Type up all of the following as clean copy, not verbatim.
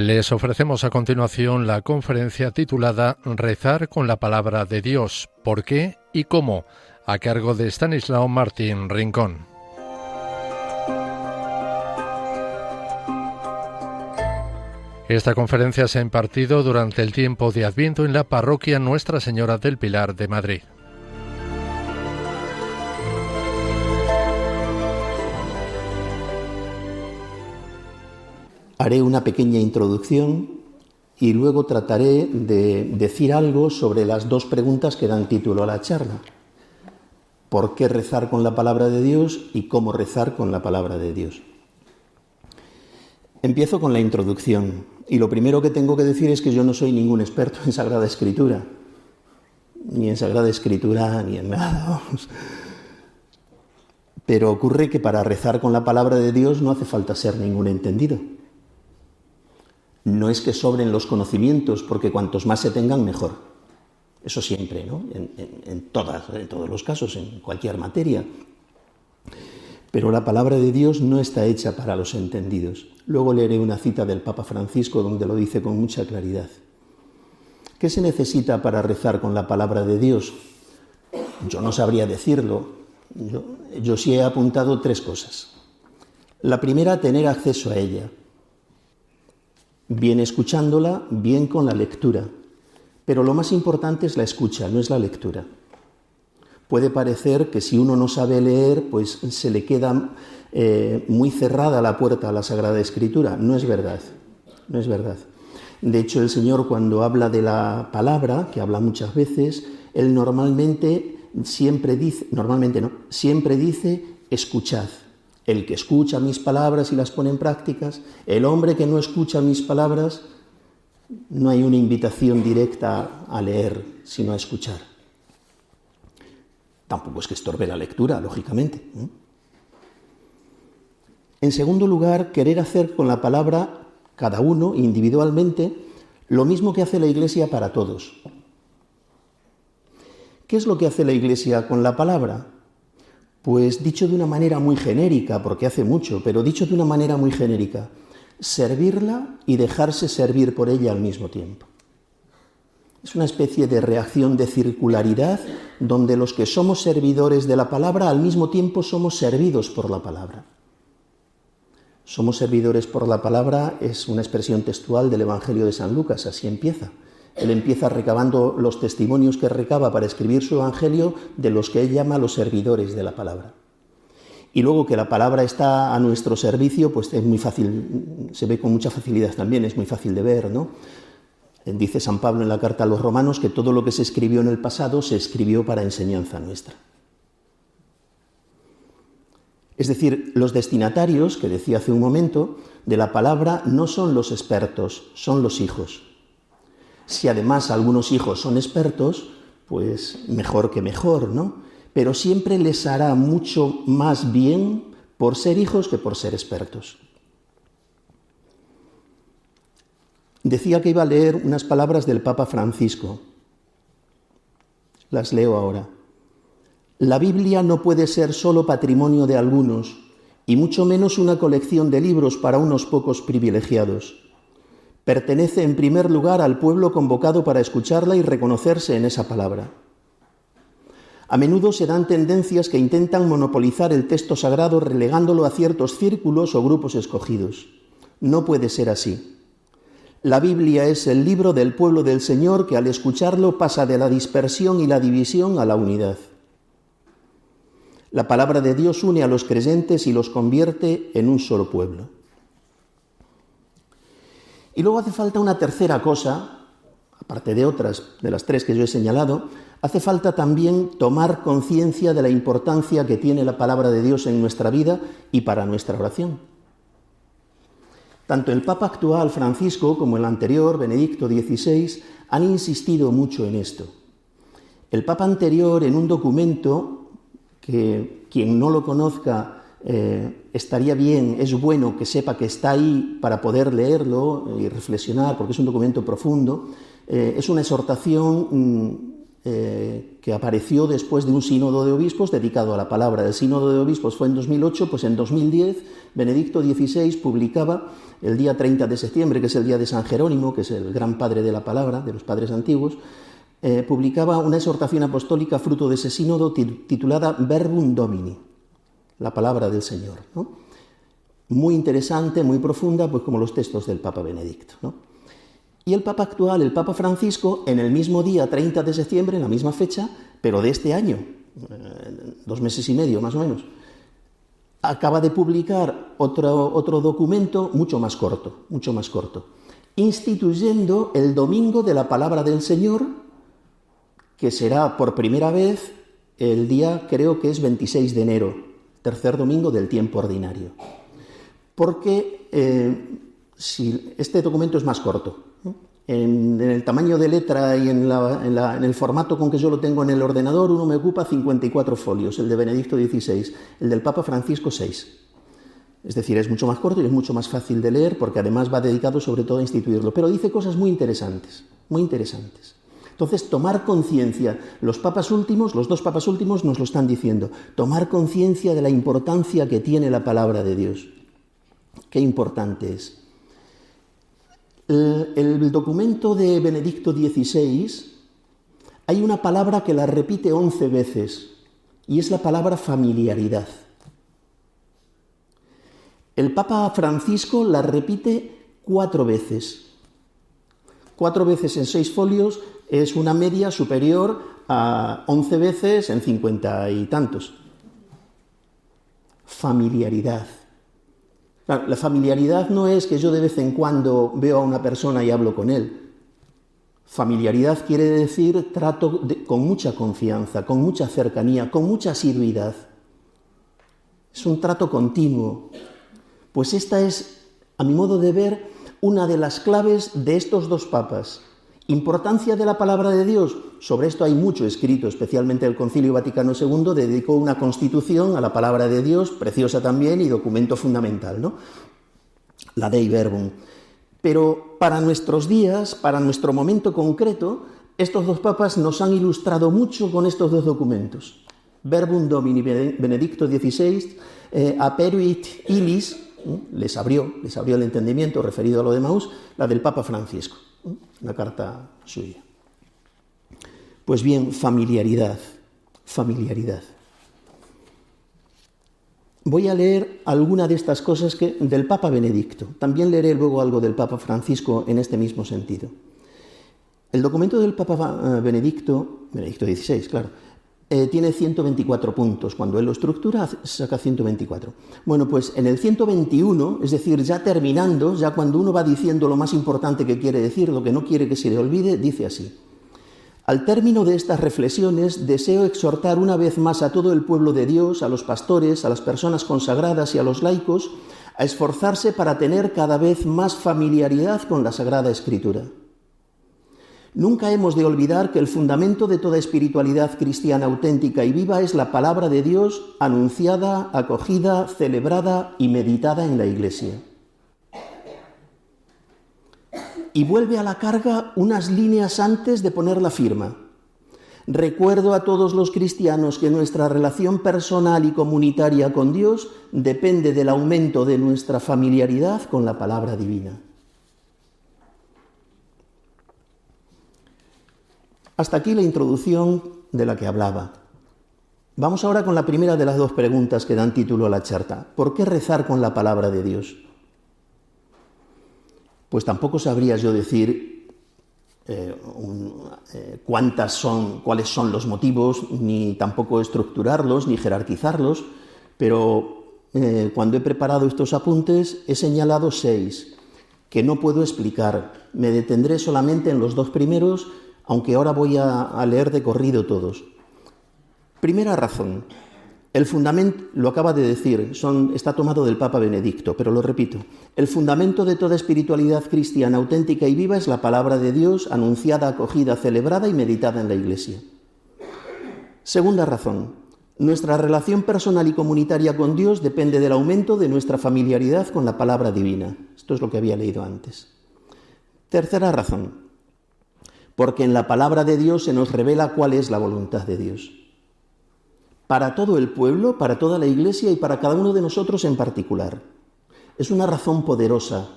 Les ofrecemos a continuación la conferencia titulada Rezar con la Palabra de Dios, ¿por qué y cómo?, a cargo de Estanislao Martín Rincón. Esta conferencia se ha impartido durante el tiempo de Adviento en la parroquia Nuestra Señora del Pilar de Madrid. Haré una pequeña introducción y luego trataré de decir algo sobre las dos preguntas que dan título a la charla. ¿Por qué rezar con la palabra de Dios y cómo rezar con la palabra de Dios? Empiezo con la introducción y lo primero que tengo que decir es que yo no soy ningún experto en Sagrada Escritura, ni en Sagrada Escritura ni en nada. Pero ocurre que para rezar con la palabra de Dios no hace falta ser ningún entendido. No es que sobren los conocimientos, porque cuantos más se tengan, mejor. Eso siempre, ¿no? En todos los casos, en cualquier materia. Pero la palabra de Dios no está hecha para los entendidos. Luego leeré una cita del Papa Francisco donde lo dice con mucha claridad. ¿Qué se necesita para rezar con la palabra de Dios? Yo no sabría decirlo. Yo sí he apuntado tres cosas. La primera, tener acceso a ella. Bien escuchándola, bien con la lectura. Pero lo más importante es la escucha, no es la lectura. Puede parecer que si uno no sabe leer, pues se le queda muy cerrada la puerta a la Sagrada Escritura. No es verdad, no es verdad. De hecho, el Señor, cuando habla de la palabra, que habla muchas veces, Él siempre dice, escuchad. El que escucha mis palabras y las pone en prácticas, el hombre que no escucha mis palabras, no hay una invitación directa a leer, sino a escuchar. Tampoco es que estorbe la lectura, lógicamente. En segundo lugar, querer hacer con la palabra, cada uno individualmente, lo mismo que hace la Iglesia para todos. ¿Qué es lo que hace la Iglesia con la palabra? Pues dicho de una manera muy genérica, porque hace mucho, pero dicho de una manera muy genérica, servirla y dejarse servir por ella al mismo tiempo. Es una especie de reacción de circularidad donde los que somos servidores de la palabra al mismo tiempo somos servidos por la palabra. Somos servidores por la palabra es una expresión textual del Evangelio de San Lucas, así empieza. Él empieza recabando los testimonios que recaba para escribir su Evangelio de los que él llama los servidores de la palabra. Y luego que la palabra está a nuestro servicio, pues es muy fácil, se ve con mucha facilidad también, es muy fácil de ver, ¿no? Dice San Pablo en la carta a los Romanos que todo lo que se escribió en el pasado se escribió para enseñanza nuestra. Es decir, los destinatarios, que decía hace un momento, de la palabra no son los expertos, son los hijos. Si además algunos hijos son expertos, pues mejor que mejor, ¿no? Pero siempre les hará mucho más bien por ser hijos que por ser expertos. Decía que iba a leer unas palabras del Papa Francisco. Las leo ahora. La Biblia no puede ser solo patrimonio de algunos, y mucho menos una colección de libros para unos pocos privilegiados. Pertenece en primer lugar al pueblo convocado para escucharla y reconocerse en esa palabra. A menudo se dan tendencias que intentan monopolizar el texto sagrado relegándolo a ciertos círculos o grupos escogidos. No puede ser así. La Biblia es el libro del pueblo del Señor que al escucharlo pasa de la dispersión y la división a la unidad. La palabra de Dios une a los creyentes y los convierte en un solo pueblo. Y luego hace falta una tercera cosa, aparte de otras, de las tres que yo he señalado, hace falta también tomar conciencia de la importancia que tiene la palabra de Dios en nuestra vida y para nuestra oración. Tanto el Papa actual, Francisco, como el anterior, Benedicto XVI, han insistido mucho en esto. El Papa anterior, en un documento que quien no lo conozca estaría bien, es bueno que sepa que está ahí para poder leerlo y reflexionar, porque es un documento profundo, es una exhortación que apareció después de un sínodo de obispos dedicado a la palabra. El sínodo de obispos fue en 2008, pues en 2010 Benedicto XVI publicaba el día 30 de septiembre, que es el día de San Jerónimo, que es el gran padre de la palabra, de los padres antiguos, publicaba una exhortación apostólica fruto de ese sínodo titulada Verbum Domini, la palabra del Señor, ¿no? Muy interesante, muy profunda, pues como los textos del Papa Benedicto, ¿no? Y el Papa actual, el Papa Francisco, en el mismo día 30 de septiembre, en la misma fecha, pero de este año, 2 meses y medio más o menos, acaba de publicar otro documento mucho más corto, instituyendo el Domingo de la Palabra del Señor, que será por primera vez el día, creo que es 26 de enero, tercer domingo del tiempo ordinario. Porque si este documento es más corto, ¿no? En el tamaño de letra y en el formato con que yo lo tengo en el ordenador, uno me ocupa 54 folios, el de Benedicto XVI, el del Papa Francisco 6. Es decir, es mucho más corto y es mucho más fácil de leer porque además va dedicado sobre todo a instituirlo. Pero dice cosas muy interesantes, muy interesantes. Entonces, tomar conciencia, los dos papas últimos nos lo están diciendo, tomar conciencia de la importancia que tiene la palabra de Dios. Qué importante es. El documento de Benedicto XVI, hay una palabra que la repite 11 veces, y es la palabra familiaridad. El Papa Francisco la repite 4 veces. 4 veces en 6 folios es una media superior a 11 veces en 50 y tantos. Familiaridad. La familiaridad no es que yo de vez en cuando veo a una persona y hablo con él. Familiaridad quiere decir trato con mucha confianza, con mucha cercanía, con mucha asiduidad. Es un trato continuo. Pues esta es, a mi modo de ver, una de las claves de estos dos papas. Importancia de la palabra de Dios. Sobre esto hay mucho escrito, especialmente el Concilio Vaticano II dedicó una constitución a la palabra de Dios, preciosa también y documento fundamental, ¿no? La Dei Verbum. Pero para nuestros días, para nuestro momento concreto, estos dos papas nos han ilustrado mucho con estos dos documentos. Verbum Domini Benedicto XVI, Aperuit Illis, les abrió el entendimiento referido a lo de Maús, la del Papa Francisco, una carta suya. Pues bien, familiaridad. Voy a leer alguna de estas cosas del Papa Benedicto. También leeré luego algo del Papa Francisco en este mismo sentido. El documento del Papa Benedicto XVI, claro, tiene 124 puntos. Cuando él lo estructura, saca 124. Bueno, pues en el 121, es decir, ya terminando, ya cuando uno va diciendo lo más importante que quiere decir, lo que no quiere que se le olvide, dice así: al término de estas reflexiones, deseo exhortar una vez más a todo el pueblo de Dios, a los pastores, a las personas consagradas y a los laicos, a esforzarse para tener cada vez más familiaridad con la Sagrada Escritura. Nunca hemos de olvidar que el fundamento de toda espiritualidad cristiana auténtica y viva es la palabra de Dios anunciada, acogida, celebrada y meditada en la Iglesia. Y vuelve a la carga unas líneas antes de poner la firma. Recuerdo a todos los cristianos que nuestra relación personal y comunitaria con Dios depende del aumento de nuestra familiaridad con la palabra divina. Hasta aquí la introducción de la que hablaba. Vamos ahora con la primera de las dos preguntas que dan título a la charla. ¿Por qué rezar con la palabra de Dios? Pues tampoco sabría yo decir cuáles son los motivos, ni tampoco estructurarlos, ni jerarquizarlos, pero cuando he preparado estos apuntes he señalado 6 que no puedo explicar. Me detendré solamente en los 2 primeros, aunque ahora voy a leer de corrido todos. Primera razón. El fundamento, lo acaba de decir, está tomado del Papa Benedicto, pero lo repito. El fundamento de toda espiritualidad cristiana auténtica y viva es la palabra de Dios, anunciada, acogida, celebrada y meditada en la Iglesia. Segunda razón. Nuestra relación personal y comunitaria con Dios depende del aumento de nuestra familiaridad con la palabra divina. Esto es lo que había leído antes. Tercera razón. porque en la palabra de Dios se nos revela cuál es la voluntad de Dios. Para todo el pueblo, para toda la Iglesia y para cada uno de nosotros en particular. Es una razón poderosa,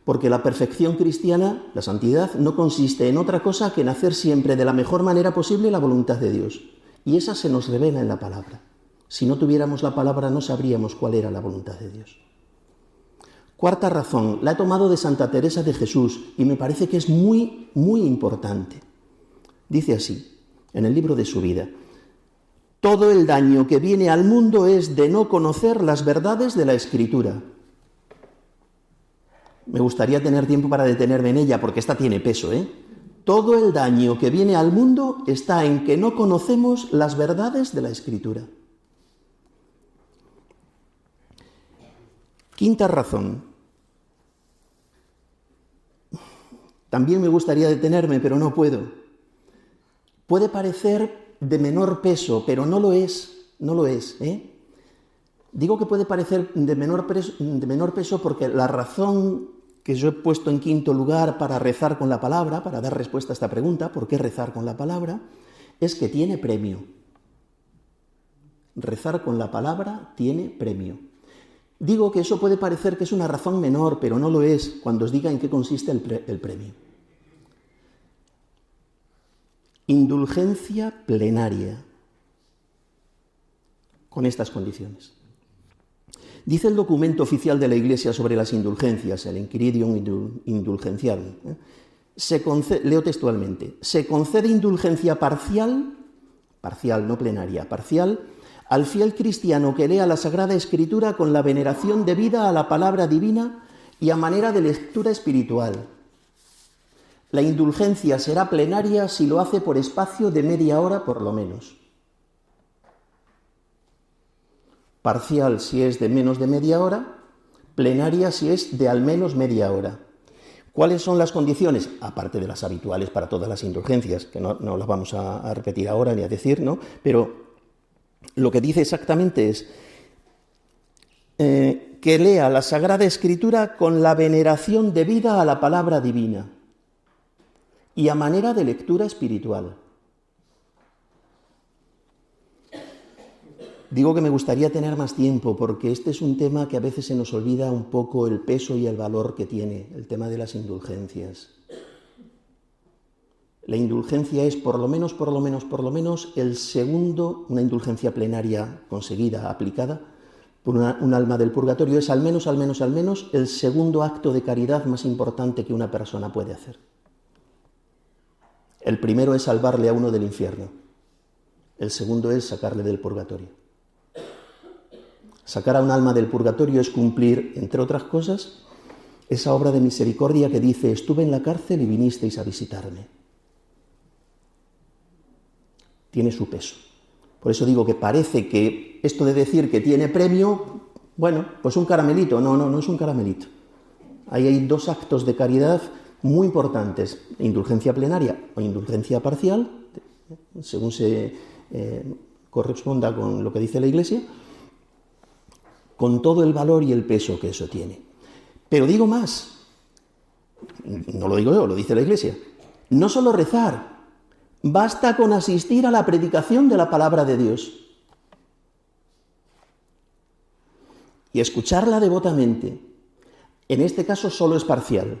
porque la perfección cristiana, la santidad, no consiste en otra cosa que en hacer siempre de la mejor manera posible la voluntad de Dios. Y esa se nos revela en la palabra. Si no tuviéramos la palabra no sabríamos cuál era la voluntad de Dios. Cuarta razón, la he tomado de Santa Teresa de Jesús y me parece que es muy, muy importante. Dice así, en el libro de su vida: todo el daño que viene al mundo es de no conocer las verdades de la Escritura. Me gustaría tener tiempo para detenerme en ella, porque esta tiene peso, ¿eh? Todo el daño que viene al mundo está en que no conocemos las verdades de la Escritura. Quinta razón. También me gustaría detenerme, pero no puedo. Puede parecer de menor peso, pero no lo es, ¿eh? Digo que puede parecer de menor peso porque la razón que yo he puesto en quinto lugar para rezar con la palabra, para dar respuesta a esta pregunta, ¿por qué rezar con la palabra?, es que tiene premio. Rezar con la palabra tiene premio. Digo que eso puede parecer que es una razón menor, pero no lo es cuando os diga en qué consiste el premio. Indulgencia plenaria, con estas condiciones. Dice el documento oficial de la Iglesia sobre las indulgencias, el Inquiridium Indulgentiarum, leo textualmente: se concede indulgencia parcial, no plenaria, parcial, al fiel cristiano que lea la Sagrada Escritura con la veneración debida a la palabra divina y a manera de lectura espiritual. La indulgencia será plenaria si lo hace por espacio de media hora por lo menos. Parcial si es de menos de media hora, plenaria si es de al menos media hora. ¿Cuáles son las condiciones? Aparte de las habituales para todas las indulgencias, que no las vamos a repetir ahora ni a decir, ¿no? Pero lo que dice exactamente es que lea la Sagrada Escritura con la veneración debida a la palabra divina y a manera de lectura espiritual. Digo que me gustaría tener más tiempo porque este es un tema que a veces se nos olvida un poco el peso y el valor que tiene, el tema de las indulgencias. La indulgencia es por lo menos el segundo, una indulgencia plenaria conseguida, aplicada por un alma del purgatorio, es al menos el segundo acto de caridad más importante que una persona puede hacer. El primero es salvarle a uno del infierno, el segundo es sacarle del purgatorio. Sacar a un alma del purgatorio es cumplir, entre otras cosas, esa obra de misericordia que dice: estuve en la cárcel y vinisteis a visitarme. Tiene su peso. Por eso digo que parece que esto de decir que tiene premio, bueno, pues un caramelito. No es un caramelito. Ahí hay dos actos de caridad muy importantes: indulgencia plenaria o indulgencia parcial, según se corresponda con lo que dice la Iglesia, con todo el valor y el peso que eso tiene. Pero digo más, no lo digo yo, lo dice la Iglesia, no solo rezar, basta con asistir a la predicación de la palabra de Dios y escucharla devotamente. En este caso solo es parcial.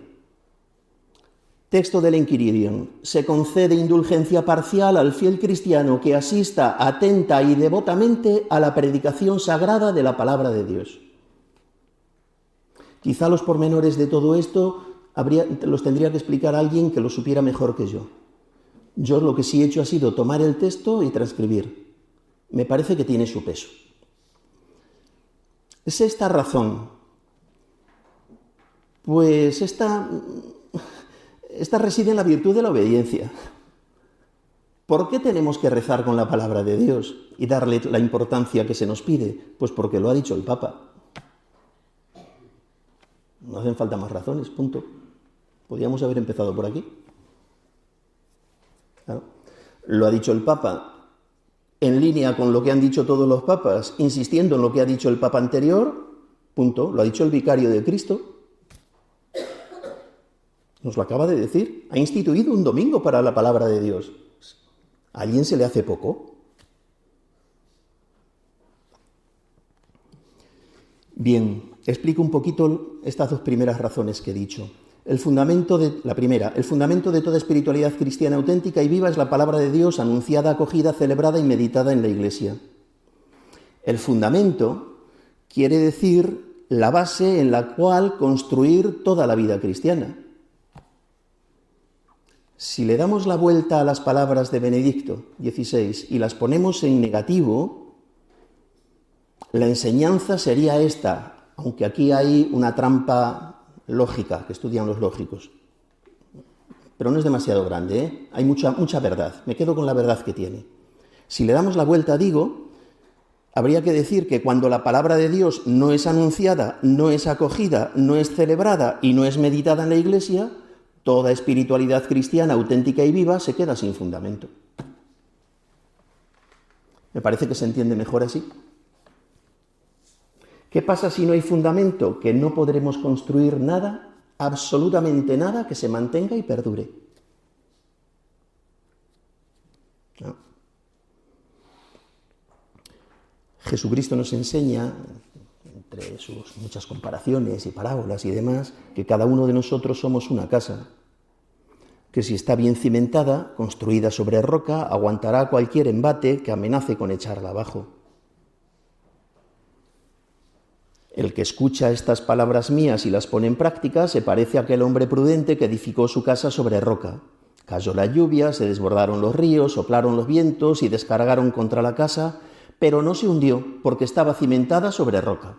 Texto del Enquiridium: se concede indulgencia parcial al fiel cristiano que asista atenta y devotamente a la predicación sagrada de la palabra de Dios. Quizá los pormenores de todo esto los tendría que explicar alguien que lo supiera mejor que yo. Yo lo que sí he hecho ha sido tomar el texto y transcribir. Me parece que tiene su peso. Es esta razón. Pues esta reside en la virtud de la obediencia. ¿Por qué tenemos que rezar con la palabra de Dios y darle la importancia que se nos pide? Pues porque lo ha dicho el Papa. No hacen falta más razones, punto. Podríamos haber empezado por aquí. Claro. Lo ha dicho el Papa en línea con lo que han dicho todos los papas, insistiendo en lo que ha dicho el Papa anterior, punto. Lo ha dicho el vicario de Cristo. Nos lo acaba de decir. Ha instituido un domingo para la palabra de Dios. ¿A alguien se le hace poco? Bien, explico un poquito estas dos primeras razones que he dicho. La primera, el fundamento de toda espiritualidad cristiana auténtica y viva es la palabra de Dios anunciada, acogida, celebrada y meditada en la Iglesia. El fundamento quiere decir la base en la cual construir toda la vida cristiana. Si le damos la vuelta a las palabras de Benedicto XVI y las ponemos en negativo, la enseñanza sería esta, aunque aquí hay una trampa lógica que estudian los lógicos, pero no es demasiado grande, ¿eh? Hay mucha verdad, me quedo con la verdad que tiene. Si le damos la vuelta, habría que decir que cuando la palabra de Dios no es anunciada, no es acogida, no es celebrada y no es meditada en la Iglesia, toda espiritualidad cristiana auténtica y viva se queda sin fundamento. Me parece que se entiende mejor así. ¿Qué pasa si no hay fundamento? Que no podremos construir nada, absolutamente nada, que se mantenga y perdure. ¿No? Jesucristo nos enseña, entre sus muchas comparaciones y parábolas y demás, que cada uno de nosotros somos una casa, que si está bien cimentada, construida sobre roca, aguantará cualquier embate que amenace con echarla abajo. El que escucha estas palabras mías y las pone en práctica se parece a aquel hombre prudente que edificó su casa sobre roca. Cayó la lluvia, se desbordaron los ríos, soplaron los vientos y descargaron contra la casa, pero no se hundió porque estaba cimentada sobre roca.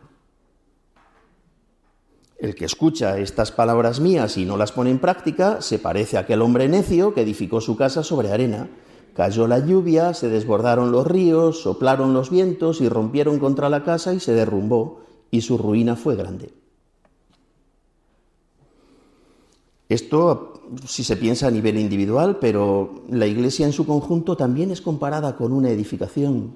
El que escucha estas palabras mías y no las pone en práctica se parece a aquel hombre necio que edificó su casa sobre arena. Cayó la lluvia, se desbordaron los ríos, soplaron los vientos y rompieron contra la casa y se derrumbó. Y su ruina fue grande. Esto, si se piensa a nivel individual, pero la Iglesia en su conjunto también es comparada con una edificación,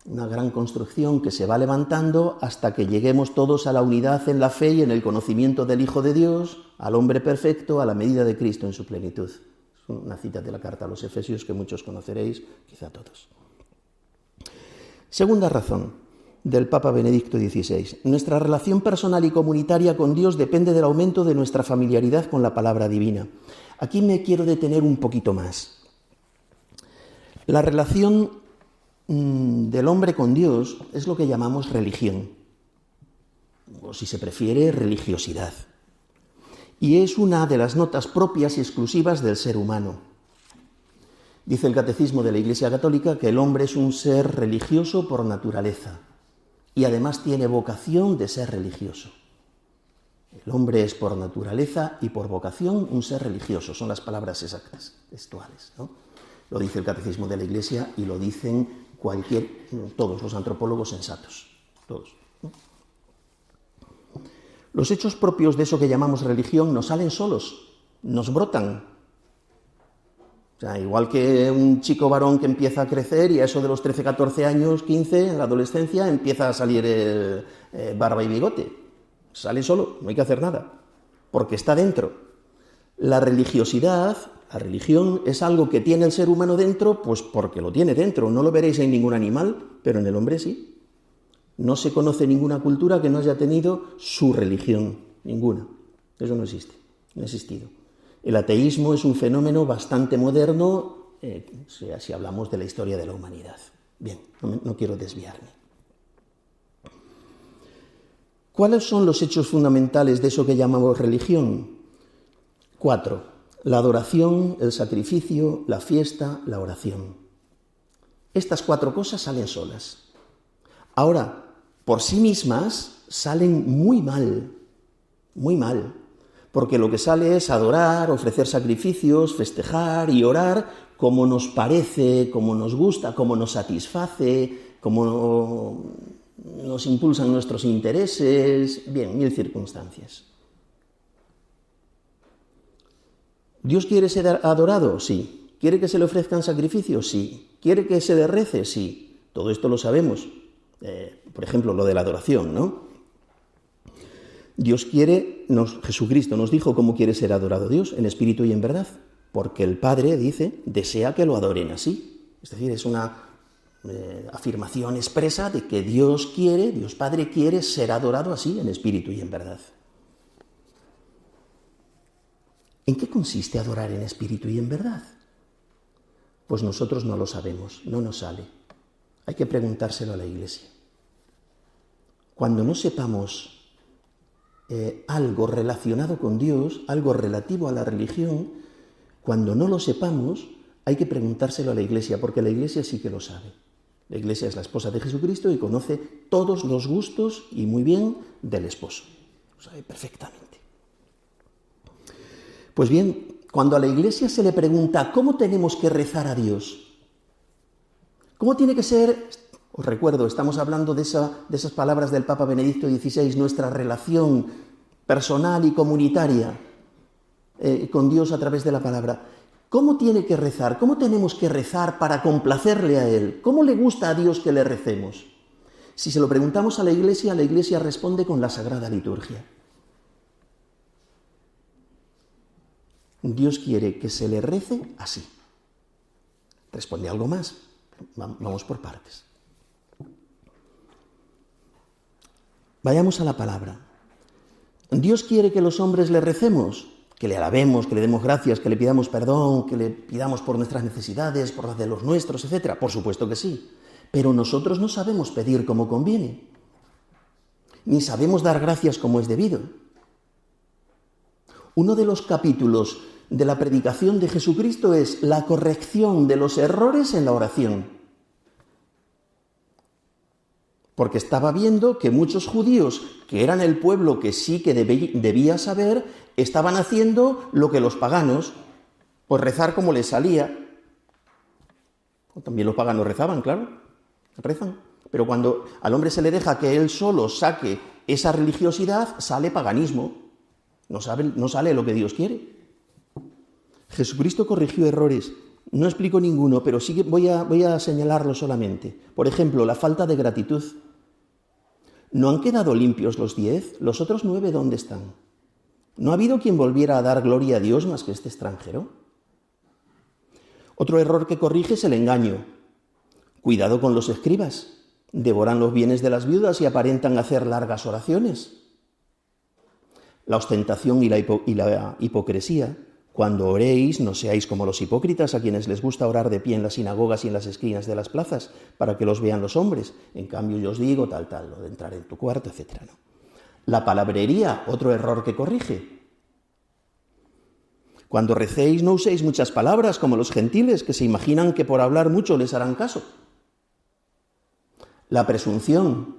una gran construcción que se va levantando hasta que lleguemos todos a la unidad en la fe y en el conocimiento del Hijo de Dios, al hombre perfecto, a la medida de Cristo en su plenitud. Es una cita de la carta a los Efesios que muchos conoceréis, quizá todos. Segunda razón del Papa Benedicto XVI. Nuestra relación personal y comunitaria con Dios depende del aumento de nuestra familiaridad con la palabra divina. Aquí me quiero detener un poquito más. La relación del hombre con Dios es lo que llamamos religión, o si se prefiere, religiosidad. Y es una de las notas propias y exclusivas del ser humano. Dice el Catecismo de la Iglesia Católica que el hombre es un ser religioso por naturaleza. Y además tiene vocación de ser religioso. El hombre es por naturaleza y por vocación un ser religioso. Son las palabras exactas, textuales, ¿no? Lo dice el Catecismo de la Iglesia y lo dicen todos los antropólogos sensatos. Todos, ¿no? Los hechos propios de eso que llamamos religión nos salen solos, nos brotan. O sea, igual que un chico varón que empieza a crecer y a eso de los 13, 14 años, 15, en la adolescencia, empieza a salir barba y bigote. Sale solo, no hay que hacer nada, porque está dentro. La religiosidad, la religión, es algo que tiene el ser humano dentro, pues porque lo tiene dentro. No lo veréis en ningún animal, pero en el hombre sí. No se conoce ninguna cultura que no haya tenido su religión, ninguna. Eso no existe, no ha existido. El ateísmo es un fenómeno bastante moderno, si hablamos de la historia de la humanidad. Bien, no quiero desviarme. ¿Cuáles son los hechos fundamentales de eso que llamamos religión? 4. La adoración, el sacrificio, la fiesta, la oración. Estas 4 cosas salen solas. Ahora, por sí mismas, salen muy mal, porque lo que sale es adorar, ofrecer sacrificios, festejar y orar como nos parece, como nos gusta, como nos satisface, como nos impulsan nuestros intereses, bien, 1000 circunstancias. ¿Dios quiere ser adorado? Sí. ¿Quiere que se le ofrezcan sacrificios? Sí. ¿Quiere que se le rece? Sí. Todo esto lo sabemos. Por ejemplo, lo de la adoración, ¿no? Jesucristo nos dijo cómo quiere ser adorado Dios, en espíritu y en verdad, porque el Padre, dice, desea que lo adoren así. Es decir, es una afirmación expresa de que Dios Padre quiere ser adorado así, en espíritu y en verdad. ¿En qué consiste adorar en espíritu y en verdad? Pues nosotros no lo sabemos, no nos sale. Hay que preguntárselo a la Iglesia. Cuando no sepamos algo relacionado con Dios, algo relativo a la religión, cuando no lo sepamos, hay que preguntárselo a la Iglesia, porque la Iglesia sí que lo sabe. La Iglesia es la esposa de Jesucristo y conoce todos los gustos y muy bien del esposo. Lo sabe perfectamente. Pues bien, cuando a la Iglesia se le pregunta cómo tenemos que rezar a Dios, cómo tiene que ser, os recuerdo, estamos hablando de esas palabras del Papa Benedicto XVI, nuestra relación personal y comunitaria con Dios a través de la palabra. ¿Cómo tiene que rezar? ¿Cómo tenemos que rezar para complacerle a Él? ¿Cómo le gusta a Dios que le recemos? Si se lo preguntamos a la Iglesia responde con la Sagrada Liturgia. Dios quiere que se le rece así. Responde algo más. Vamos por partes. Vayamos a la palabra. Dios quiere que los hombres le recemos, que le alabemos, que le demos gracias, que le pidamos perdón, que le pidamos por nuestras necesidades, por las de los nuestros, etc. Por supuesto que sí. Pero nosotros no sabemos pedir como conviene, ni sabemos dar gracias como es debido. Uno de los capítulos de la predicación de Jesucristo es la corrección de los errores en la oración. Porque estaba viendo que muchos judíos, que eran el pueblo que sí que debía saber, estaban haciendo lo que los paganos, pues rezar como les salía. También los paganos rezaban, claro, rezan. Pero cuando al hombre se le deja que él solo saque esa religiosidad, sale paganismo. No sale lo que Dios quiere. Jesucristo corrigió errores. No explico ninguno, pero sí que voy a señalarlo solamente. Por ejemplo, la falta de gratitud. ¿No han quedado limpios los 10? ¿Los otros 9 dónde están? ¿No ha habido quien volviera a dar gloria a Dios más que este extranjero? Otro error que corrige es el engaño. Cuidado con los escribas. Devoran los bienes de las viudas y aparentan hacer largas oraciones. La ostentación y la hipocresía. Cuando oréis, no seáis como los hipócritas a quienes les gusta orar de pie en las sinagogas y en las esquinas de las plazas para que los vean los hombres. En cambio yo os digo lo de entrar en tu cuarto, etc. ¿no? La palabrería, otro error que corrige. Cuando recéis no uséis muchas palabras como los gentiles que se imaginan que por hablar mucho les harán caso. La presunción.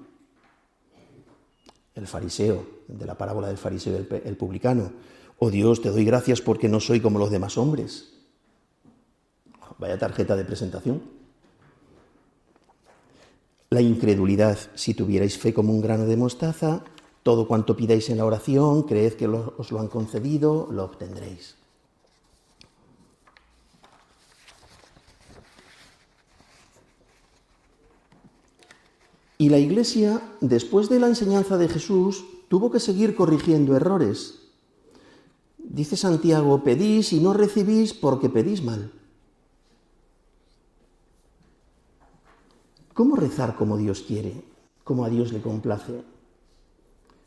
El fariseo, de la parábola del fariseo y el publicano. Oh Dios, te doy gracias porque no soy como los demás hombres. Vaya tarjeta de presentación. La incredulidad. Si tuvierais fe como un grano de mostaza, todo cuanto pidáis en la oración, creed que os lo han concedido, lo obtendréis. Y la Iglesia, después de la enseñanza de Jesús, tuvo que seguir corrigiendo errores. Dice Santiago, pedís y no recibís porque pedís mal. ¿Cómo rezar como Dios quiere? ¿Cómo a Dios le complace?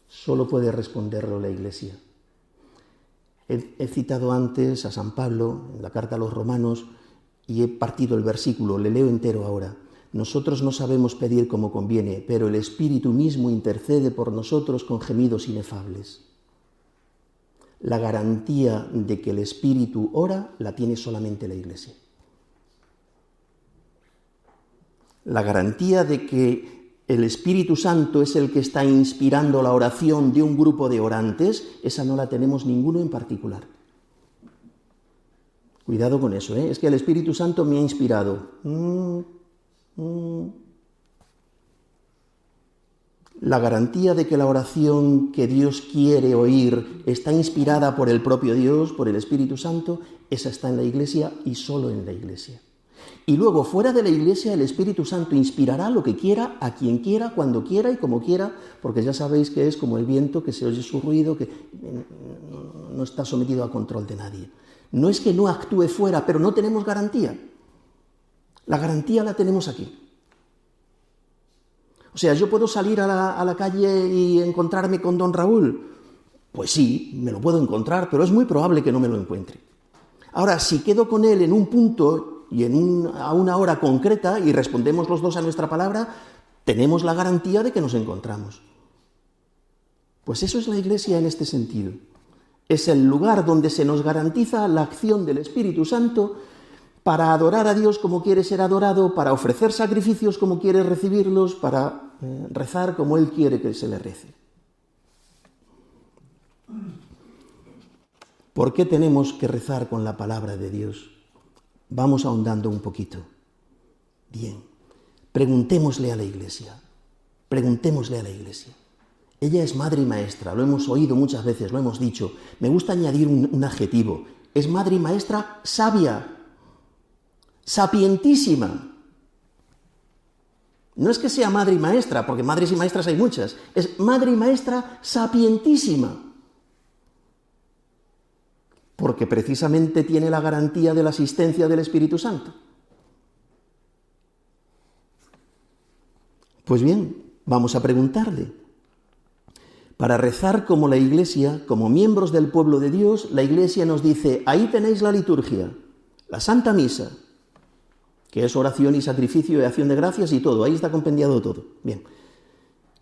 Solo puede responderlo la Iglesia. He citado antes a San Pablo en la carta a los Romanos y he partido el versículo, le leo entero ahora. Nosotros no sabemos pedir como conviene, pero el Espíritu mismo intercede por nosotros con gemidos inefables. La garantía de que el Espíritu ora la tiene solamente la Iglesia. La garantía de que el Espíritu Santo es el que está inspirando la oración de un grupo de orantes, esa no la tenemos ninguno en particular. Cuidado con eso, es que el Espíritu Santo me ha inspirado. La garantía de que la oración que Dios quiere oír está inspirada por el propio Dios, por el Espíritu Santo, esa está en la Iglesia y solo en la Iglesia. Y luego, fuera de la Iglesia, el Espíritu Santo inspirará lo que quiera, a quien quiera, cuando quiera y como quiera, porque ya sabéis que es como el viento, que se oye su ruido, que no está sometido a control de nadie. No es que no actúe fuera, pero no tenemos garantía. La garantía la tenemos aquí. O sea, ¿yo puedo salir a la calle y encontrarme con don Raúl? Pues sí, me lo puedo encontrar, pero es muy probable que no me lo encuentre. Ahora, si quedo con él en un punto y a una hora concreta y respondemos los dos a nuestra palabra, tenemos la garantía de que nos encontramos. Pues eso es la Iglesia en este sentido. Es el lugar donde se nos garantiza la acción del Espíritu Santo para adorar a Dios como quiere ser adorado, para ofrecer sacrificios como quiere recibirlos, para rezar como Él quiere que se le rece. ¿Por qué tenemos que rezar con la palabra de Dios? Vamos ahondando un poquito. Bien, preguntémosle a la Iglesia. Preguntémosle a la Iglesia. Ella es madre y maestra, lo hemos oído muchas veces, lo hemos dicho. Me gusta añadir un adjetivo. Es madre y maestra sabia, sapientísima. No es que sea madre y maestra, porque madres y maestras hay muchas. Es madre y maestra sapientísima. Porque precisamente tiene la garantía de la asistencia del Espíritu Santo. Pues bien, vamos a preguntarle. Para rezar como la Iglesia, como miembros del pueblo de Dios, la Iglesia nos dice, ahí tenéis la liturgia, la Santa Misa, que es oración y sacrificio y acción de gracias y todo, ahí está compendiado todo. Bien.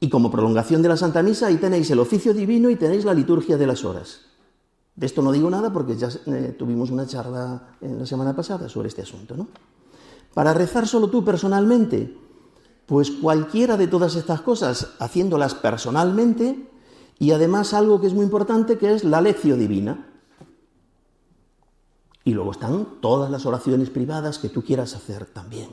Y como prolongación de la Santa Misa, ahí tenéis el oficio divino y tenéis la liturgia de las horas. De esto no digo nada porque ya tuvimos una charla en la semana pasada sobre este asunto, ¿no? Para rezar solo tú personalmente, pues cualquiera de todas estas cosas, haciéndolas personalmente, y además algo que es muy importante, que es la lección divina. Y luego están todas las oraciones privadas que tú quieras hacer también.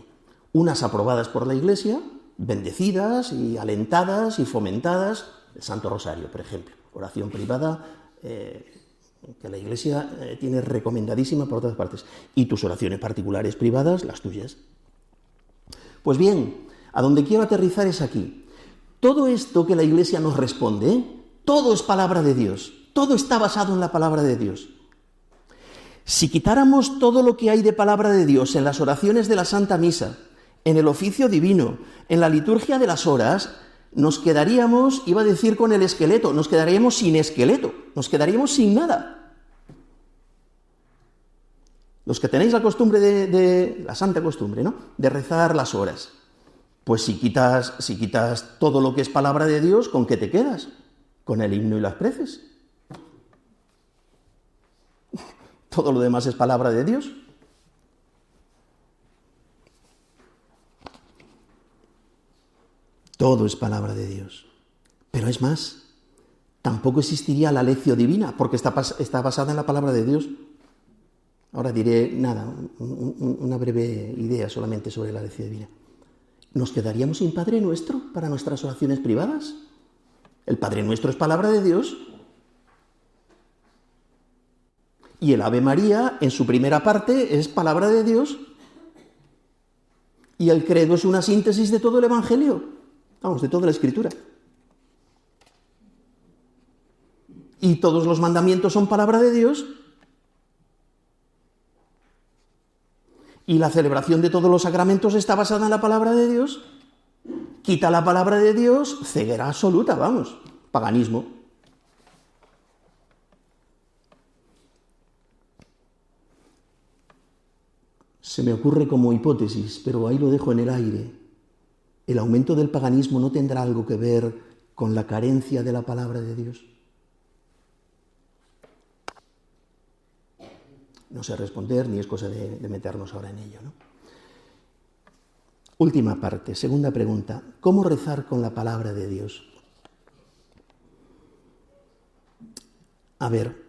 Unas aprobadas por la Iglesia, bendecidas y alentadas y fomentadas, el Santo Rosario, por ejemplo, oración privada, que la Iglesia tiene recomendadísima por todas partes, y tus oraciones particulares privadas, las tuyas. Pues bien, a donde quiero aterrizar es aquí. Todo esto que la Iglesia nos responde, todo es palabra de Dios, todo está basado en la palabra de Dios. Si quitáramos todo lo que hay de palabra de Dios en las oraciones de la Santa Misa, en el oficio divino, en la liturgia de las horas, nos quedaríamos, iba a decir con el esqueleto, nos quedaríamos sin esqueleto, nos quedaríamos sin nada. Los que tenéis la costumbre de la santa costumbre, ¿no?, de rezar las horas, pues si quitas todo lo que es palabra de Dios, ¿con qué te quedas? Con el himno y las preces. Todo lo demás es palabra de Dios. Todo es palabra de Dios. Pero es más, tampoco existiría la lección divina, porque está basada en la palabra de Dios. Ahora diré, una breve idea solamente sobre la lección divina. ¿Nos quedaríamos sin Padre Nuestro para nuestras oraciones privadas? El Padre Nuestro es palabra de Dios. Y el Ave María, en su primera parte, es palabra de Dios. Y el credo es una síntesis de todo el Evangelio. Vamos, de toda la Escritura. Y todos los mandamientos son palabra de Dios. Y la celebración de todos los sacramentos está basada en la palabra de Dios. Quita la palabra de Dios, ceguera absoluta, vamos, paganismo. Se me ocurre como hipótesis, pero ahí lo dejo en el aire. ¿El aumento del paganismo no tendrá algo que ver con la carencia de la palabra de Dios? No sé responder, ni es cosa de meternos ahora en ello, ¿no? Última parte, segunda pregunta. ¿Cómo rezar con la palabra de Dios? A ver,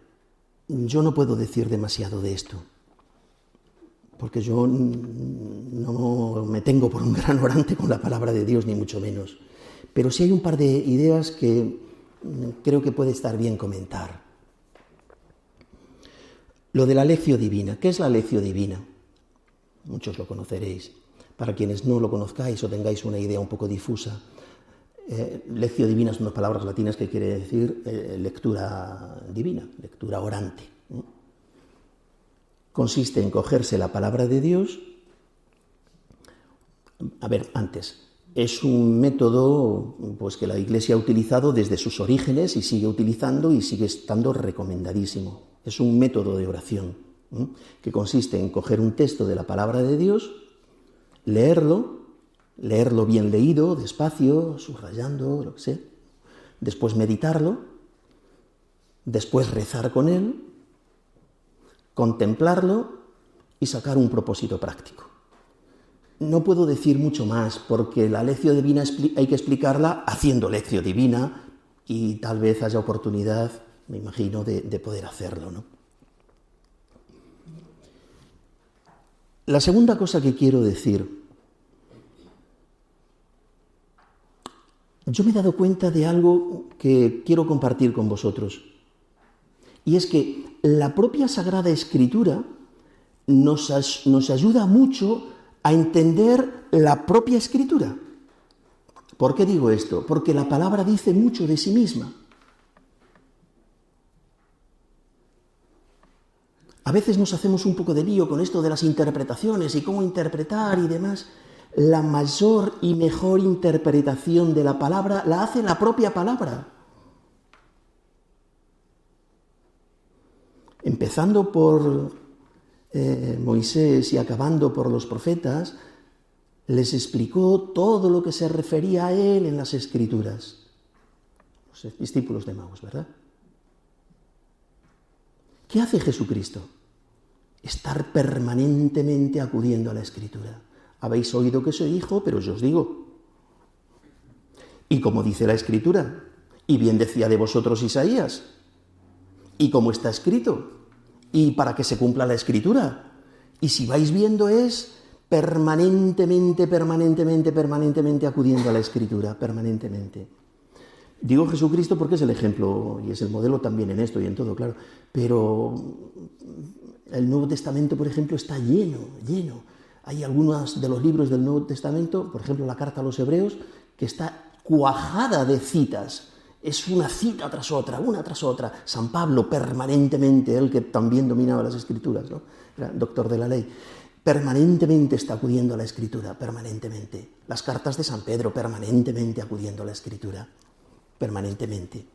yo no puedo decir demasiado de esto, porque yo no me tengo por un gran orante con la palabra de Dios, ni mucho menos. Pero sí hay un par de ideas que creo que puede estar bien comentar. Lo de la lección divina. ¿Qué es la lección divina? muchos lo conoceréis. Para quienes no lo conozcáis o tengáis una idea un poco difusa, lectio divina son unas palabras latinas que quiere decir lectura divina, lectura orante. Consiste en cogerse la palabra de Dios. Es un método pues, que la Iglesia ha utilizado desde sus orígenes y sigue utilizando y sigue estando recomendadísimo. Es un método de oración que consiste en coger un texto de la palabra de Dios, leerlo bien leído, despacio, subrayando, lo que sea, después meditarlo, después rezar con él, contemplarlo y sacar un propósito práctico. No puedo decir mucho más porque la lectio divina hay que explicarla haciendo lectio divina y tal vez haya oportunidad, me imagino, de poder hacerlo, ¿no? La segunda cosa que quiero decir, yo me he dado cuenta de algo que quiero compartir con vosotros, y es que la propia Sagrada Escritura nos ayuda mucho a entender la propia Escritura. ¿Por qué digo esto? Porque la palabra dice mucho de sí misma. A veces nos hacemos un poco de lío con esto de las interpretaciones y cómo interpretar y demás. La mayor y mejor interpretación de la palabra la hace la propia palabra. Empezando por Moisés y acabando por los profetas, les explicó todo lo que se refería a él en las Escrituras. Los discípulos de Emaús, ¿verdad? ¿Qué hace Jesucristo? Estar permanentemente acudiendo a la Escritura. Habéis oído que se dijo, pero yo os digo. Y como dice la Escritura, y bien decía de vosotros Isaías, y como está escrito, y para que se cumpla la Escritura. Y si vais viendo es permanentemente acudiendo a la Escritura, permanentemente. Digo Jesucristo porque es el ejemplo y es el modelo también en esto y en todo, claro. Pero el Nuevo Testamento, por ejemplo, está lleno. Hay algunos de los libros del Nuevo Testamento, por ejemplo, la carta a los Hebreos, que está cuajada de citas. Es una cita tras otra, una tras otra. San Pablo permanentemente, él que también dominaba las Escrituras, ¿no? Era doctor de la ley, permanentemente está acudiendo a la Escritura, permanentemente. Las cartas de San Pedro, permanentemente acudiendo a la Escritura, permanentemente.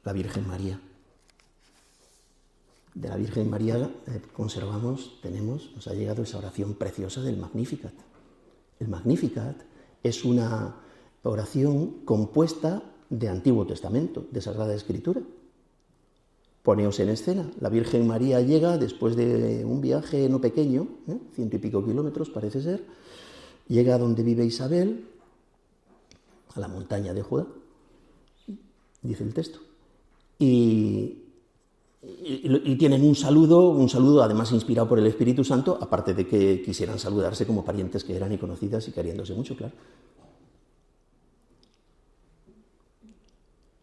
La Virgen María. De la Virgen María nos ha llegado esa oración preciosa del Magnificat. El Magnificat es una oración compuesta de Antiguo Testamento, de Sagrada Escritura. Poneos en escena. La Virgen María llega después de un viaje no pequeño, 100 y pico kilómetros parece ser, llega a donde vive Isabel, a la montaña de Judá, dice el texto, y tienen un saludo además inspirado por el Espíritu Santo, aparte de que quisieran saludarse como parientes que eran y conocidas y queriéndose mucho, claro.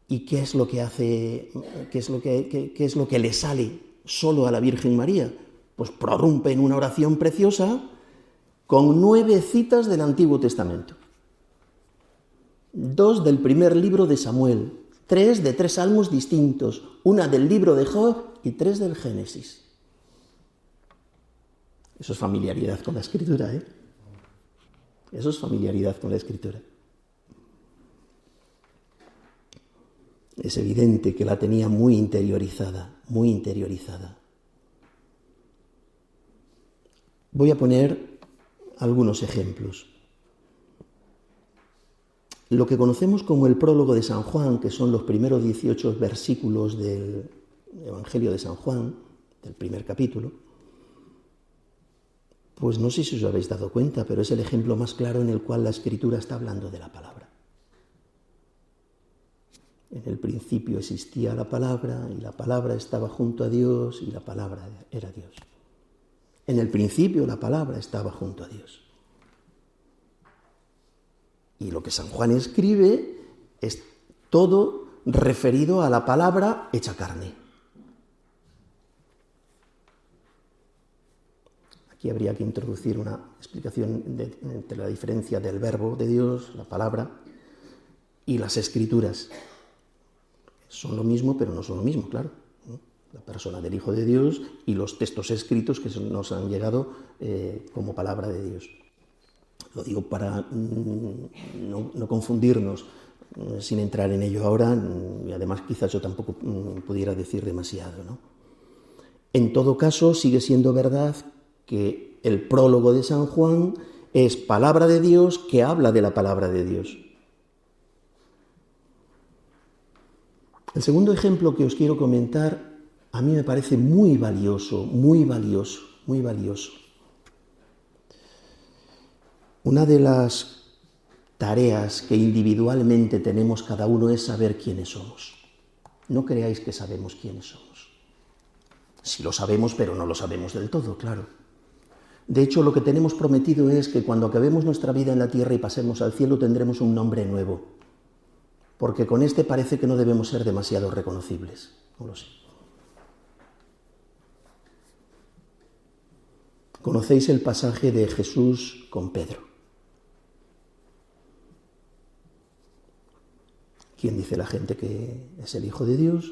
¿Y qué es lo que hace, qué es lo que le sale solo a la Virgen María? Pues prorrumpe en una oración preciosa con 9 citas del Antiguo Testamento. 2 del primer libro de Samuel, 3 de 3 salmos distintos, 1 del libro de Job y 3 del Génesis. Eso es familiaridad con la Escritura, ¿eh? Eso es familiaridad con la Escritura. Es evidente que la tenía muy interiorizada, muy interiorizada. Voy a poner algunos ejemplos. Lo que conocemos como el prólogo de San Juan, que son los primeros 18 versículos del Evangelio de San Juan, del primer capítulo, pues no sé si os habéis dado cuenta, pero es el ejemplo más claro en el cual la Escritura está hablando de la palabra. En el principio existía la palabra, y la palabra estaba junto a Dios, y la palabra era Dios. En el principio la palabra estaba junto a Dios. Y lo que San Juan escribe es todo referido a la palabra hecha carne. Aquí habría que introducir una explicación entre la diferencia del verbo de Dios, la palabra, y las escrituras. Son lo mismo, pero no son lo mismo, claro. La persona del Hijo de Dios y los textos escritos que nos han llegado como palabra de Dios. Lo digo para no confundirnos, sin entrar en ello ahora, y además quizás yo tampoco pudiera decir demasiado, ¿no? En todo caso, sigue siendo verdad que el prólogo de San Juan es palabra de Dios que habla de la palabra de Dios. El segundo ejemplo que os quiero comentar a mí me parece muy valioso, muy valioso, muy valioso. Una de las tareas que individualmente tenemos cada uno es saber quiénes somos. No creáis que sabemos quiénes somos. Sí lo sabemos, pero no lo sabemos del todo, claro. De hecho, lo que tenemos prometido es que cuando acabemos nuestra vida en la tierra y pasemos al cielo tendremos un nombre nuevo, porque con este parece que no debemos ser demasiado reconocibles. No lo sé. Conocéis el pasaje de Jesús con Pedro. ¿Quién dice la gente que es el Hijo de Dios?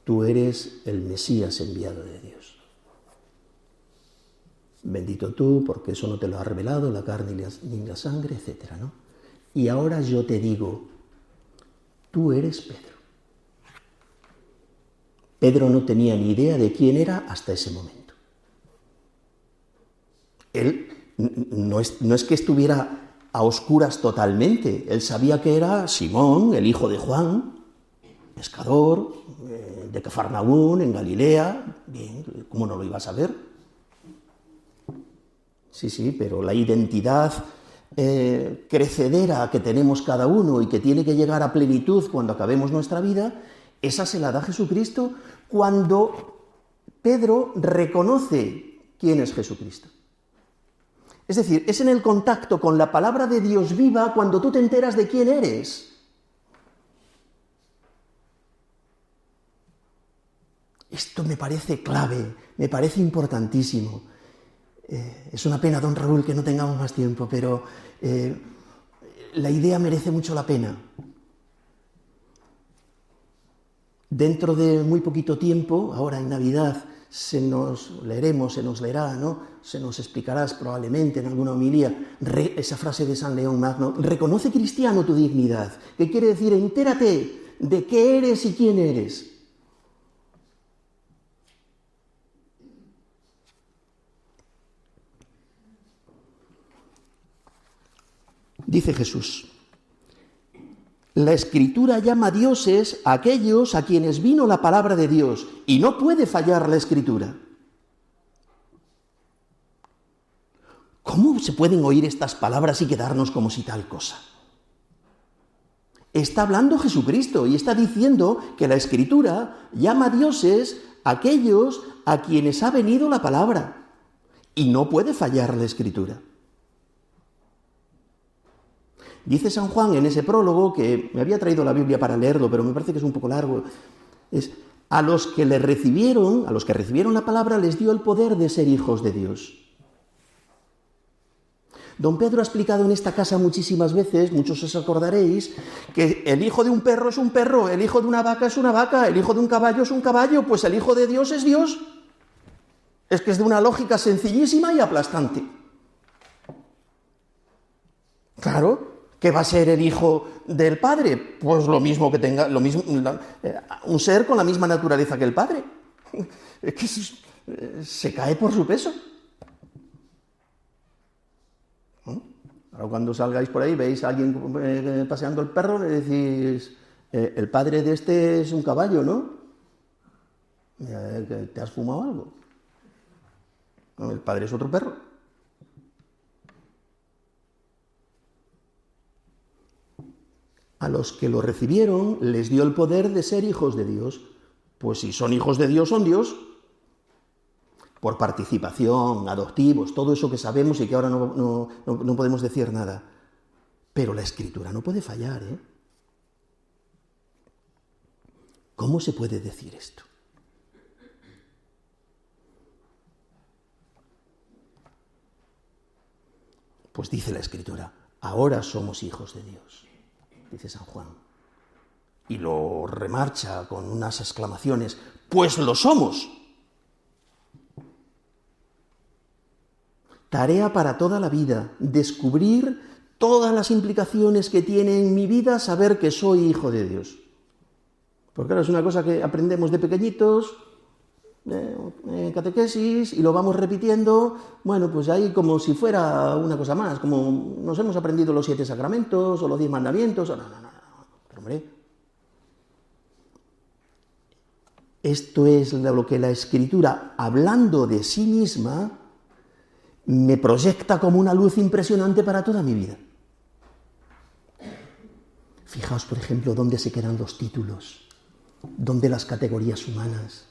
Tú eres el Mesías enviado de Dios. Bendito tú, porque eso no te lo ha revelado la carne ni la sangre, etc., ¿no? Y ahora yo te digo, tú eres Pedro. Pedro no tenía ni idea de quién era hasta ese momento. Él no es que estuviera a oscuras totalmente. Él sabía que era Simón, el hijo de Juan, pescador, de Cafarnaún, en Galilea. Bien, ¿cómo no lo iba a saber? Sí, pero la identidad crecedera que tenemos cada uno y que tiene que llegar a plenitud cuando acabemos nuestra vida, esa se la da Jesucristo cuando Pedro reconoce quién es Jesucristo. Es decir, es en el contacto con la palabra de Dios viva cuando tú te enteras de quién eres. Esto me parece clave, me parece importantísimo. Es una pena, don Raúl, que no tengamos más tiempo, pero la idea merece mucho la pena. Dentro de muy poquito tiempo, ahora en Navidad, se nos leerá, ¿no? Se nos explicará probablemente en alguna homilía esa frase de San León Magno: reconoce, cristiano, tu dignidad, que quiere decir entérate de qué eres y quién eres. Dice Jesús: la Escritura llama dioses a aquellos a quienes vino la palabra de Dios, y no puede fallar la Escritura. ¿Cómo se pueden oír estas palabras y quedarnos como si tal cosa? Está hablando Jesucristo y está diciendo que la Escritura llama dioses a aquellos a quienes ha venido la palabra, y no puede fallar la Escritura. Dice San Juan en ese prólogo, que me había traído la Biblia para leerlo, pero me parece que es un poco largo, es: a los que recibieron la palabra les dio el poder de ser hijos de Dios. Don Pedro ha explicado en esta casa muchísimas veces, muchos os acordaréis, que el hijo de un perro es un perro, el hijo de una vaca es una vaca, el hijo de un caballo es un caballo, pues el hijo de Dios es Dios. Es que es de una lógica sencillísima y aplastante. Claro. ¿Qué va a ser el hijo del Padre? Pues lo mismo que tenga, un ser con la misma naturaleza que el Padre. Es que se cae por su peso. Ahora cuando salgáis por ahí, veis a alguien paseando el perro, le decís: el padre de este es un caballo, ¿no? ¿Te has fumado algo? No, el padre es otro perro. A los que lo recibieron les dio el poder de ser hijos de Dios. Pues si son hijos de Dios, son Dios. Por participación, adoptivos, todo eso que sabemos y que ahora no podemos decir nada. Pero la Escritura no puede fallar, ¿eh? ¿Cómo se puede decir esto? Pues dice la Escritura, ahora somos hijos de Dios, dice San Juan. Y lo remarcha con unas exclamaciones, pues lo somos. Tarea para toda la vida, descubrir todas las implicaciones que tiene en mi vida saber que soy hijo de Dios. Porque claro, es una cosa que aprendemos de pequeñitos, en catequesis, y lo vamos repitiendo, bueno, pues ahí como si fuera una cosa más, como nos hemos aprendido los 7 sacramentos, o los 10 mandamientos, o no. Pero hombre, esto es lo que la Escritura, hablando de sí misma, me proyecta como una luz impresionante para toda mi vida. Fijaos, por ejemplo, dónde se quedan los títulos, dónde las categorías humanas,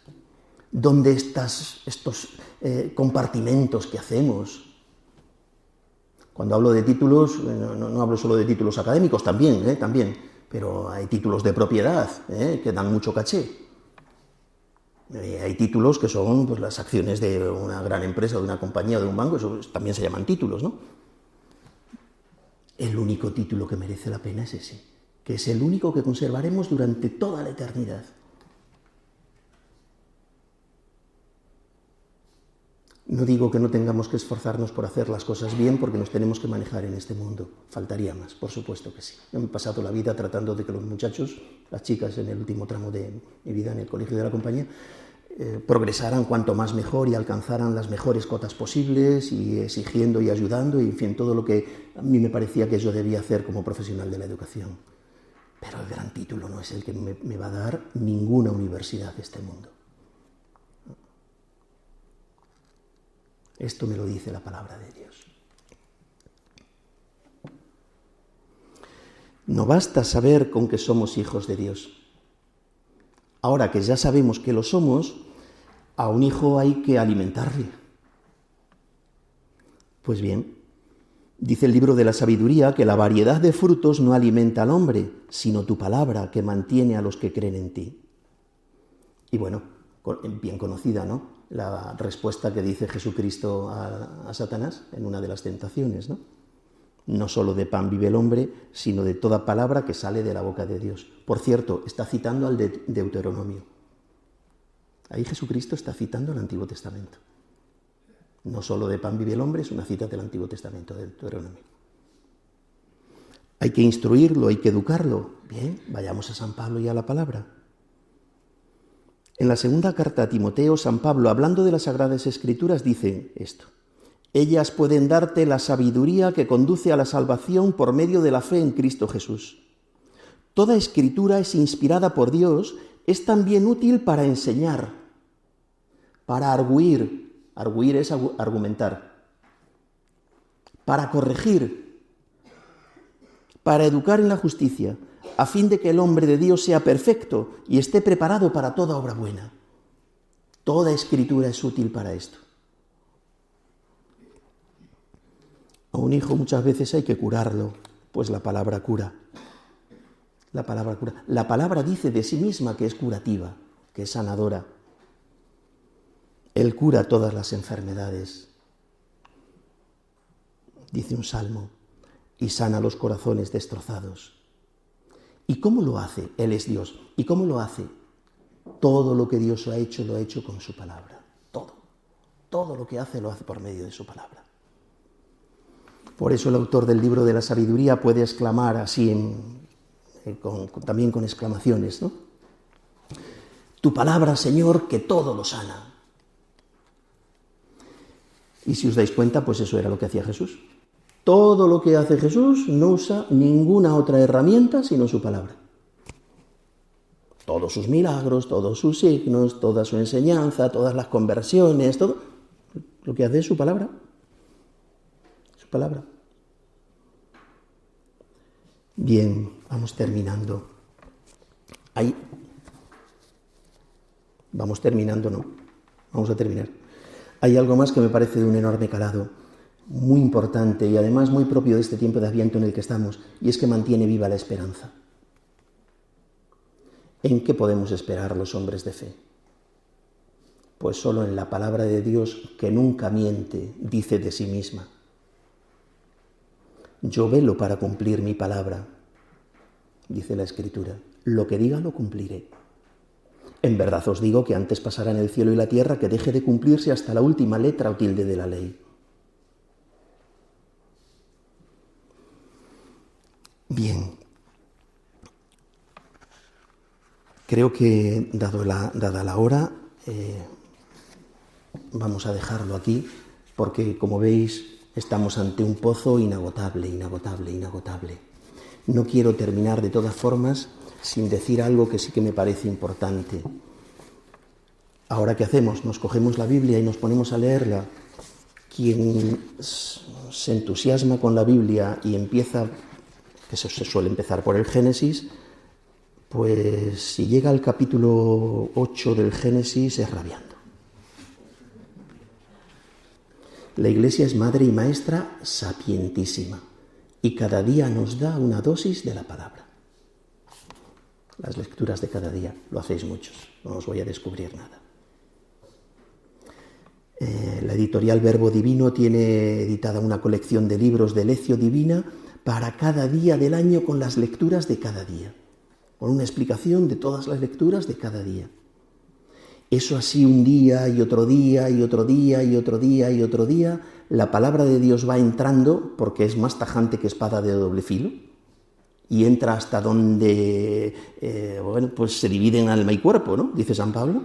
dónde estos compartimentos que hacemos. Cuando hablo de títulos, no hablo solo de títulos académicos, también, pero hay títulos de propiedad que dan mucho caché. Hay títulos que son pues, las acciones de una gran empresa, de una compañía, de un banco, eso también se llaman títulos, ¿no? El único título que merece la pena es ese, que es el único que conservaremos durante toda la eternidad. No digo que no tengamos que esforzarnos por hacer las cosas bien porque nos tenemos que manejar en este mundo. Faltaría más, por supuesto que sí. Yo me he pasado la vida tratando de que los muchachos, las chicas en el último tramo de mi vida en el colegio de la compañía, progresaran cuanto más mejor y alcanzaran las mejores cotas posibles y exigiendo y ayudando y, en fin, todo lo que a mí me parecía que yo debía hacer como profesional de la educación. Pero el gran título no es el que me va a dar ninguna universidad de este mundo. Esto me lo dice la palabra de Dios. No basta saber con que somos hijos de Dios. Ahora que ya sabemos que lo somos, a un hijo hay que alimentarle. Pues bien, dice el libro de la sabiduría que la variedad de frutos no alimenta al hombre, sino tu palabra que mantiene a los que creen en ti. Y bueno, bien conocida, ¿no? La respuesta que dice Jesucristo a Satanás en una de las tentaciones, ¿no? No solo de pan vive el hombre, sino de toda palabra que sale de la boca de Dios. Por cierto, está citando al Deuteronomio. Ahí Jesucristo está citando el Antiguo Testamento. No solo de pan vive el hombre, es una cita del Antiguo Testamento, del Deuteronomio. Hay que instruirlo, hay que educarlo. Bien, vayamos a San Pablo y a la palabra. En la segunda carta a Timoteo, San Pablo, hablando de las Sagradas Escrituras, dice esto: ellas pueden darte la sabiduría que conduce a la salvación por medio de la fe en Cristo Jesús. Toda escritura es inspirada por Dios, es también útil para enseñar, para arguir es argumentar, para corregir, para educar en la justicia, a fin de que el hombre de Dios sea perfecto y esté preparado para toda obra buena. Toda escritura es útil para esto. A un hijo muchas veces hay que curarlo, pues la palabra cura. La palabra cura. La palabra dice de sí misma que es curativa, que es sanadora. Él cura todas las enfermedades. Dice un salmo, y sana los corazones destrozados. ¿Y cómo lo hace? Él es Dios. ¿Y cómo lo hace? Todo lo que Dios ha hecho, lo ha hecho con su palabra. Todo. Todo lo que hace, lo hace por medio de su palabra. Por eso el autor del libro de la sabiduría puede exclamar así, también con exclamaciones, ¿no? Tu palabra, Señor, que todo lo sana. Y si os dais cuenta, pues eso era lo que hacía Jesús. Todo lo que hace Jesús no usa ninguna otra herramienta sino su palabra. Todos sus milagros, todos sus signos, toda su enseñanza, todas las conversiones, todo lo que hace es su palabra. Su palabra. Bien, vamos terminando. Ahí. Vamos terminando, ¿no? Vamos a terminar. Hay algo más que me parece de un enorme calado. muy importante y además muy propio de este tiempo de Adviento en el que estamos, y es que mantiene viva la esperanza. ¿En qué podemos esperar los hombres de fe? Pues solo en la palabra de Dios, que nunca miente, dice de sí misma: yo velo para cumplir mi palabra, dice la Escritura, lo que diga lo cumpliré. En verdad os digo que antes pasará en el cielo y la tierra que deje de cumplirse hasta la última letra o tilde de la ley. Bien, creo que dada la hora, vamos a dejarlo aquí, porque como veis estamos ante un pozo inagotable, inagotable, inagotable. No quiero terminar de todas formas sin decir algo que sí que me parece importante. Ahora, ¿qué hacemos? Nos cogemos la Biblia y nos ponemos a leerla. Quien se entusiasma con la Biblia y empieza, que se suele empezar por el Génesis, pues si llega al capítulo 8 del Génesis es rabiando. La Iglesia es madre y maestra sapientísima y cada día nos da una dosis de la palabra. Las lecturas de cada día, lo hacéis muchos, no os voy a descubrir nada. La editorial Verbo Divino tiene editada una colección de libros de lección divina para cada día del año con las lecturas de cada día, con una explicación de todas las lecturas de cada día. Eso así un día y otro día y otro día y otro día y otro día, la palabra de Dios va entrando porque es más tajante que espada de doble filo y entra hasta donde pues se divide en alma y cuerpo, ¿no? Dice San Pablo.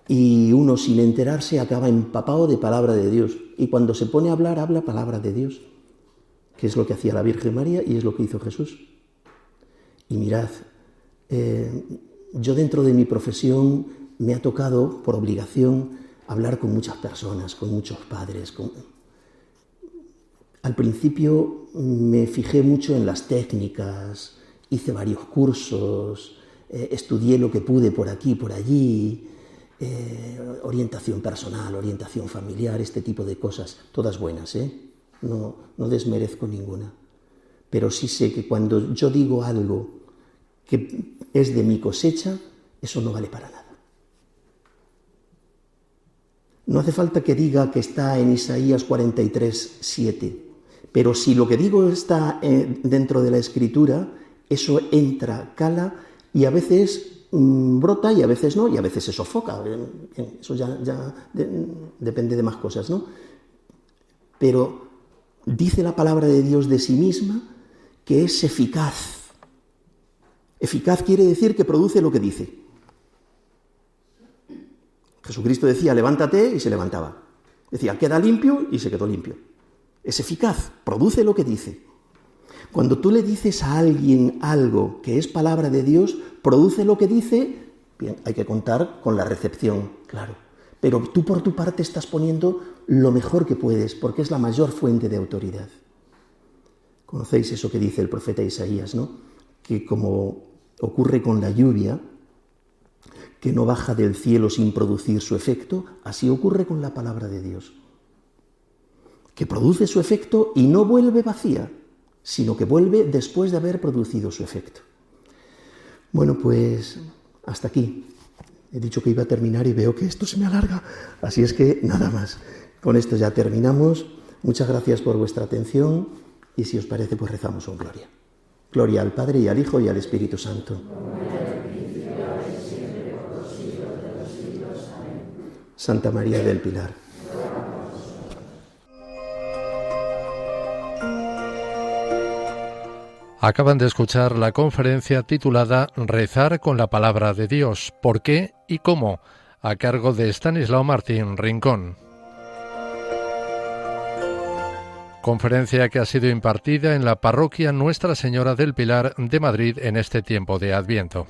Y uno sin enterarse acaba empapado de palabra de Dios. Y cuando se pone a hablar, habla palabra de Dios, que es lo que hacía la Virgen María y es lo que hizo Jesús. Y mirad, yo dentro de mi profesión me ha tocado, por obligación, hablar con muchas personas, con muchos padres. Al principio me fijé mucho en las técnicas, hice varios cursos, estudié lo que pude por aquí, por allí, orientación personal, orientación familiar, este tipo de cosas, todas buenas, no desmerezco ninguna. Pero sí sé que cuando yo digo algo que es de mi cosecha, eso no vale para nada. No hace falta que diga que está en Isaías 43, 7, pero si lo que digo está dentro de la Escritura, eso entra, cala y a veces brota y a veces no, y a veces se sofoca. Eso ya depende de más cosas, ¿no? Pero dice la palabra de Dios de sí misma que es eficaz. Eficaz quiere decir que produce lo que dice. Jesucristo decía, levántate, y se levantaba. Decía, queda limpio, y se quedó limpio. Es eficaz, produce lo que dice. Cuando tú le dices a alguien algo que es palabra de Dios, produce lo que dice, bien, hay que contar con la recepción, claro. Pero tú por tu parte estás poniendo lo mejor que puedes, porque es la mayor fuente de autoridad. Conocéis eso que dice el profeta Isaías, ¿no? Que como ocurre con la lluvia, que no baja del cielo sin producir su efecto, así ocurre con la palabra de Dios, que produce su efecto y no vuelve vacía, sino que vuelve después de haber producido su efecto. Bueno, pues hasta aquí. He dicho que iba a terminar y veo que esto se me alarga, así es que nada más. Con esto ya terminamos. Muchas gracias por vuestra atención y si os parece, pues rezamos un Gloria. Gloria al Padre y al Hijo y al Espíritu Santo. Santa María del Pilar. Acaban de escuchar la conferencia titulada Rezar con la palabra de Dios, ¿por qué y cómo?, a cargo de Estanislao Martín Rincón. Conferencia que ha sido impartida en la parroquia Nuestra Señora del Pilar de Madrid en este tiempo de Adviento.